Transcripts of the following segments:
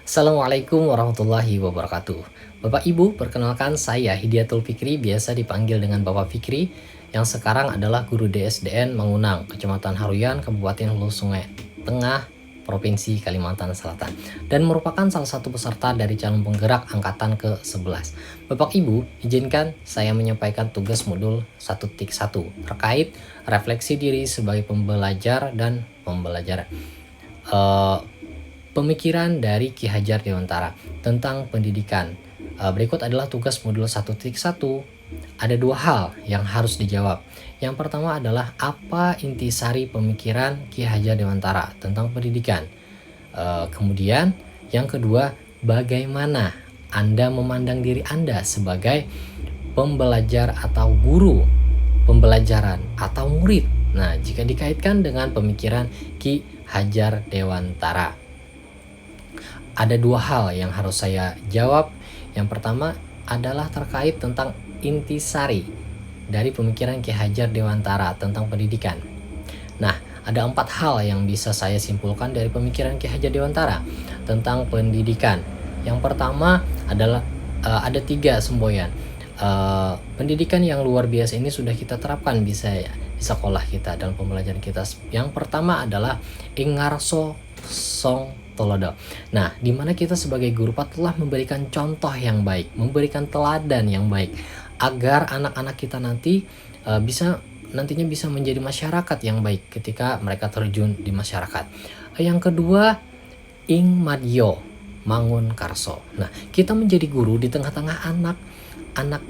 Assalamualaikum warahmatullahi wabarakatuh. Bapak Ibu, perkenalkan saya Hidiatul Fikri, biasa dipanggil dengan Bapak Fikri, yang sekarang adalah guru DSDN Mangunang, Kecamatan Haruyan, Kabupaten Hulu Sungai Tengah, Provinsi Kalimantan Selatan, dan merupakan salah satu peserta dari calon penggerak angkatan ke-11. Bapak Ibu, izinkan saya menyampaikan tugas modul 1.1 terkait refleksi diri sebagai pembelajar dan pembelajaran. Eh, Pemikiran dari Ki Hajar Dewantara tentang pendidikan. Berikut adalah tugas modul 1.1. Ada dua hal yang harus dijawab. Yang pertama adalah apa intisari pemikiran Ki Hajar Dewantara tentang pendidikan. Kemudian yang kedua, bagaimana Anda memandang diri Anda sebagai pembelajar atau guru pembelajaran atau murid. Nah, jika dikaitkan dengan pemikiran Ki Hajar Dewantara, ada dua hal yang harus saya jawab. Yang pertama adalah terkait tentang intisari dari pemikiran Ki Hajar Dewantara tentang pendidikan. Nah, ada empat hal yang bisa saya simpulkan dari pemikiran Ki Hajar Dewantara tentang pendidikan. Yang pertama adalah ada tiga semboyan. Pendidikan yang luar biasa ini sudah kita terapkan bisa ya di sekolah kita dalam pembelajaran kita. Yang pertama adalah ingarso song tolodo. Nah, di mana kita sebagai guru patutlah memberikan contoh yang baik, memberikan teladan yang baik agar anak-anak kita nanti nantinya bisa menjadi masyarakat yang baik ketika mereka terjun di masyarakat. Yang kedua, ing madyo mangun karso. Nah, kita menjadi guru di tengah-tengah anak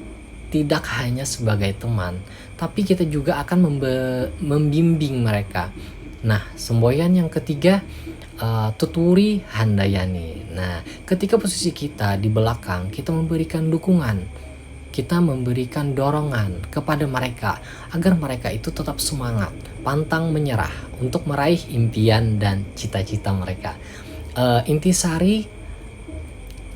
tidak hanya sebagai teman, tapi kita juga akan membimbing mereka. Nah, semboyan yang ketiga, tuturi handayani. Nah, ketika posisi kita di belakang, kita memberikan dukungan, kita memberikan dorongan kepada mereka agar mereka itu tetap semangat, pantang menyerah untuk meraih impian dan cita-cita mereka. Intisari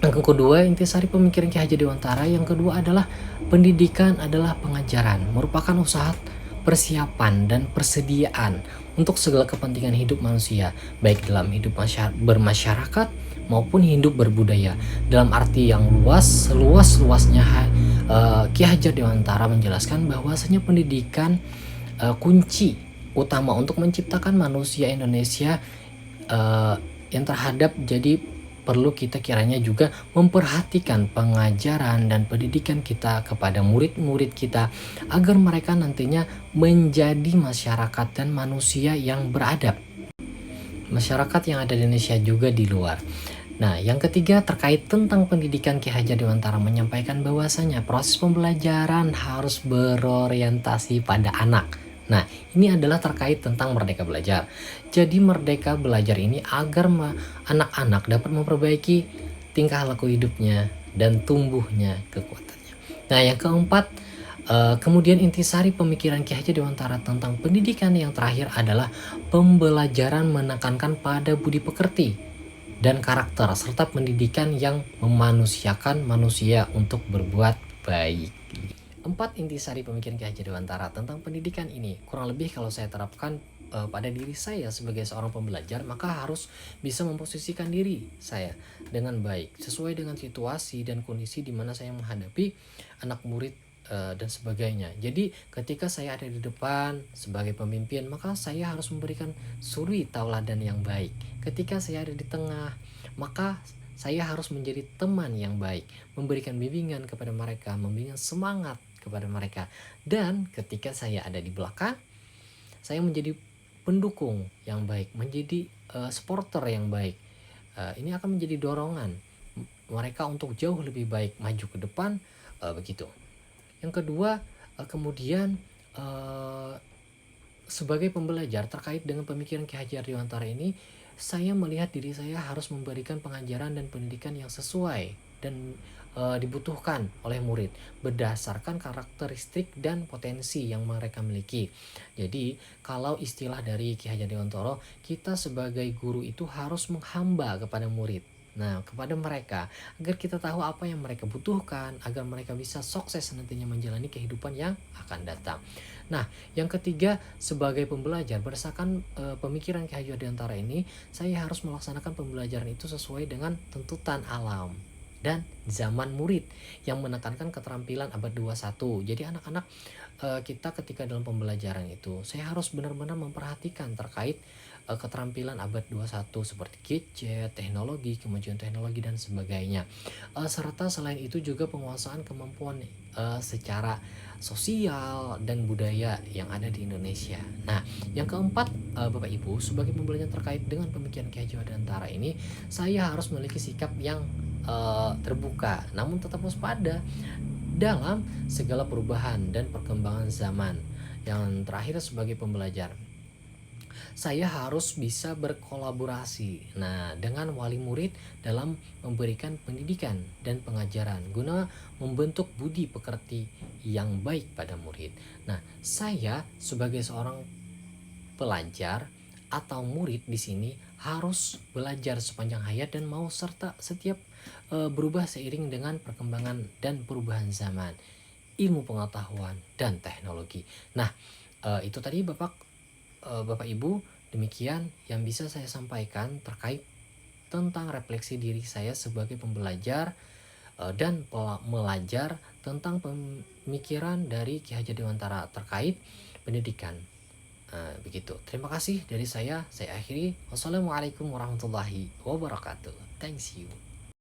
yang kedua, intisari pemikiran Ki Hajar Dewantara yang kedua adalah pendidikan adalah pengajaran, merupakan usaha persiapan dan persediaan untuk segala kepentingan hidup manusia, baik dalam hidup bermasyarakat maupun hidup berbudaya. Dalam arti yang luas, seluas-luasnya Ki Hajar Dewantara menjelaskan bahwasanya pendidikan kunci utama untuk menciptakan manusia Indonesia yang terhadap. Jadi perlu kita kiranya juga memperhatikan pengajaran dan pendidikan kita kepada murid-murid kita agar mereka nantinya menjadi masyarakat dan manusia yang beradab. Masyarakat yang ada di Indonesia juga di luar. Nah, yang ketiga terkait tentang pendidikan, Ki Hajar Dewantara menyampaikan bahwasanya proses pembelajaran harus berorientasi pada anak. Nah, ini adalah terkait tentang Merdeka Belajar. Jadi Merdeka Belajar ini agar anak-anak dapat memperbaiki tingkah laku hidupnya dan tumbuhnya kekuatannya. Nah, yang keempat, kemudian intisari pemikiran Ki Hajar Dewantara tentang pendidikan yang terakhir adalah pembelajaran menekankan pada budi pekerti dan karakter serta pendidikan yang memanusiakan manusia untuk berbuat baik. Empat intisari pemikiran Ki Hajar Dewantara tentang pendidikan ini kurang lebih kalau saya terapkan pada diri saya sebagai seorang pembelajar, maka harus bisa memposisikan diri saya dengan baik sesuai dengan situasi dan kondisi di mana saya menghadapi anak murid dan sebagainya. Jadi ketika saya ada di depan sebagai pemimpin, maka saya harus memberikan suri tauladan yang baik. Ketika saya ada di tengah, maka saya harus menjadi teman yang baik, memberikan bimbingan kepada mereka, memberikan semangat kepada mereka. Dan ketika saya ada di belakang, saya menjadi pendukung yang baik, menjadi supporter yang baik. Ini akan menjadi dorongan mereka untuk jauh lebih baik maju ke depan, begitu. Yang kedua, kemudian sebagai pembelajar terkait dengan pemikiran Ki Hajar Dewantara ini, saya melihat diri saya harus memberikan pengajaran dan pendidikan yang sesuai dan dibutuhkan oleh murid berdasarkan karakteristik dan potensi yang mereka miliki. Jadi kalau istilah dari Ki Hajar Dewantara, kita sebagai guru itu harus menghamba kepada murid. Nah, kepada mereka agar kita tahu apa yang mereka butuhkan, agar mereka bisa sukses nantinya menjalani kehidupan yang akan datang. Nah, yang ketiga, sebagai pembelajar berdasarkan pemikiran Ki Hajar Dewantara ini, saya harus melaksanakan pembelajaran itu sesuai dengan tuntutan alam dan zaman murid yang menekankan keterampilan abad 21. Jadi anak-anak, kita ketika dalam pembelajaran itu, saya harus benar-benar memperhatikan terkait keterampilan abad 21 seperti gadget, teknologi, kemajuan teknologi dan sebagainya. Serta selain itu juga penguasaan kemampuan secara sosial dan budaya yang ada di Indonesia. Nah, yang keempat, Bapak Ibu, sebagai pembelajaran terkait dengan pemikiran Ki Hajar Dewantara ini, saya harus memiliki sikap yang terbuka namun tetap waspada dalam segala perubahan dan perkembangan zaman. Yang terakhir, sebagai pembelajar, saya harus bisa berkolaborasi dengan wali murid dalam memberikan pendidikan dan pengajaran guna membentuk budi pekerti yang baik pada murid. Nah, saya sebagai seorang pelajar atau murid di sini harus belajar sepanjang hayat dan mau serta setiap berubah seiring dengan perkembangan dan perubahan zaman, ilmu pengetahuan dan teknologi. Nah, itu tadi Bapak Ibu, demikian yang bisa saya sampaikan terkait tentang refleksi diri saya sebagai pembelajar dan pelajar tentang pemikiran dari Ki Hajar Dewantara terkait pendidikan. Begitu. Terima kasih dari saya akhiri. Wassalamualaikum warahmatullahi wabarakatuh. Thanks you.